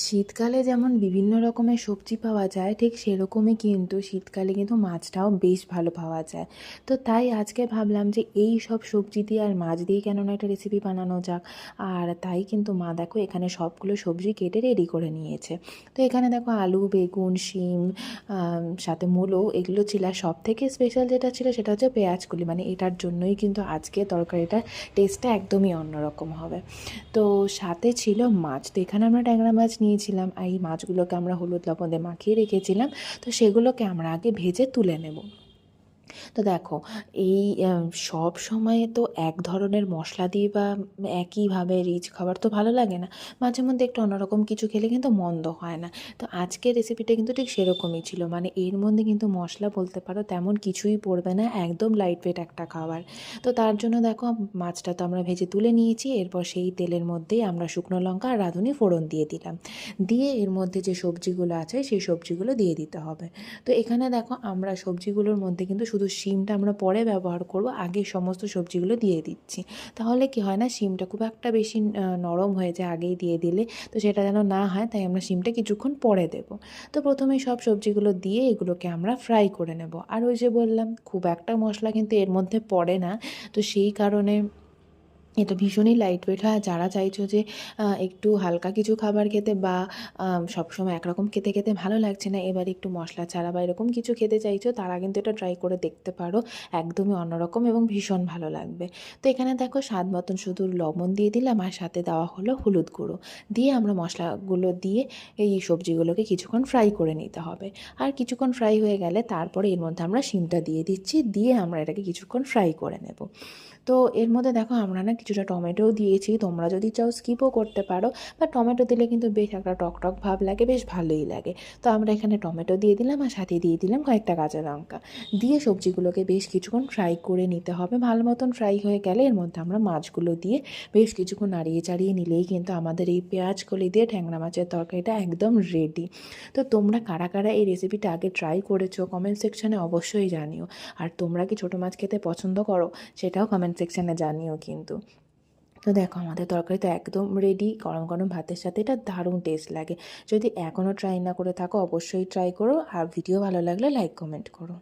শীতকালে যেমন বিভিন্ন রকমের সবজি পাওয়া যায়, ঠিক সেরকমই কিন্তু শীতকালে কিন্তু মাছটাও বেশ ভালো পাওয়া যায়। তো তাই আজকে ভাবলাম যে এই সব সবজি দিয়ে আর মাছ দিয়ে কেন না একটা রেসিপি বানানো যাক। আর তাই কিন্তু মা দেখো এখানে সবগুলো সবজি কেটে রেডি করে নিয়েছে। তো এখানে দেখো আলু, বেগুন, শিম, সাথে মূলো এগুলো ছিল। আর সবথেকে স্পেশাল যেটা ছিল সেটা হচ্ছে পেঁয়াজকলি, মানে এটার জন্যই কিন্তু আজকে তরকারিটার টেস্টটা একদমই অন্যরকম হবে। তো সাথে ছিল মাছ। তো এখানে আমরা ট্যাংরা মাছ নিয়েছিলাম, আর এই মাছগুলোকে আমরা হলুদ লবণ দিয়ে মাখিয়ে রেখেছিলাম। তো সেগুলোকে আমরা আগে ভেজে তুলে নেব। তো দেখো, এই সব সময়ে তো এক ধরনের মশলা দিয়ে বা একইভাবে রিচ খাবার তো ভালো লাগে না। মাঝে মধ্যে একটু অন্যরকম কিছু খেলে কিন্তু মন্দ হয় না। তো আজকের রেসিপিটা কিন্তু ঠিক সেরকমই ছিল, মানে এর মধ্যে কিন্তু মশলা বলতে পারো তেমন কিছুই পড়বে না, একদম লাইট ওয়েট একটা খাবার। তো তার জন্য দেখো, মাছটা তো আমরা ভেজে তুলে নিয়েছি। এরপর সেই তেলের মধ্যেই আমরা শুকনো লঙ্কা আর রাঁধুনি ফোড়ন দিয়ে দিলাম। দিয়ে এর মধ্যে যে সবজিগুলো আছে সেই সবজিগুলো দিয়ে দিতে হবে। তো এখানে দেখো, আমরা সবজিগুলোর মধ্যে কিন্তু শুধু শিমটা আমরা পরে ব্যবহার করব, আগে সমস্ত সবজিগুলো দিয়ে দিচ্ছি। তাহলে কি হয় না, শিমটা খুব একটা বেশি নরম হয়ে যায় আগেই দিয়ে দিলে। তো সেটা যেন না হয়, তাই আমরা শিমটা কিছুক্ষণ পরে দেব। তো প্রথমেই সব সবজিগুলো দিয়ে এগুলোকে আমরা ফ্রাই করে নেব। আর ওই যে বললাম, খুব একটা মশলা কিন্তু এর মধ্যে পড়ে না। তো সেই কারণে এটা ভীষণই লাইট ওয়েট হয়। যারা চাইছো যে একটু হালকা কিছু খাবার খেতে, বা সবসময় একরকম খেতে খেতে ভালো লাগছে না, এবার একটু মশলা ছাড়া বা এরকম কিছু খেতে চাইছো, তারা কিন্তু এটা ট্রাই করে দেখতে পারো। একদমই অন্যরকম এবং ভীষণ ভালো লাগবে। তো এখানে দেখো, স্বাদ মতন শুধু লবণ দিয়ে দিলাম, আর সাথে দেওয়া হলো হলুদ গুঁড়ো। দিয়ে আমরা মশলাগুলো দিয়ে এই সবজিগুলোকে কিছুক্ষণ ফ্রাই করে নিতে হবে। আর কিছুক্ষণ ফ্রাই হয়ে গেলে তারপরে এর মধ্যে আমরা শিমটা দিয়ে দিচ্ছি, দিয়ে আমরা এটাকে কিছুক্ষণ ফ্রাই করে নেব। তো এর মধ্যে দেখো, আমরা না কিছুটা টমেটোও দিয়েছি, তোমরা যদি চাও স্কিপও করতে পারো। বা টমেটো দিলে কিন্তু বেশ একটা টক টক ভাব লাগে, বেশ ভালোই লাগে। তো আমরা এখানে টমেটো দিয়ে দিলাম, আর সাথে দিয়ে দিলাম কয়েকটা কাঁচা লঙ্কা। দিয়ে সবজিগুলোকে বেশ কিছুক্ষণ ফ্রাই করে নিতে হবে। ভালো মতন ফ্রাই হয়ে গেলে এর মধ্যে আমরা মাছগুলো দিয়ে বেশ কিছুক্ষণ নাড়িয়ে চাড়িয়ে নিলেই কিন্তু আমাদের এই পেঁয়াজ কলি দিয়ে ট্যাংরা মাছের তরকারিটা একদম রেডি। তো তোমরা কারা কারা এই রেসিপিটা আগে ট্রাই করেছো কমেন্ট সেকশানে অবশ্যই জানিও। আর তোমরা কি ছোটো মাছ খেতে পছন্দ করো, সেটাও কমেন্ট সেকশানে জানিও কিন্তু। তো দেখো, আমাদের তরকারি তো একদম রেডি। গরম গরম ভাতের সাথে এটা দারুণ টেস্ট লাগে। যদি এখনও ট্রাই না করে থাকো, অবশ্যই ট্রাই করো। আর ভিডিও ভালো লাগলে লাইক কমেন্ট করো।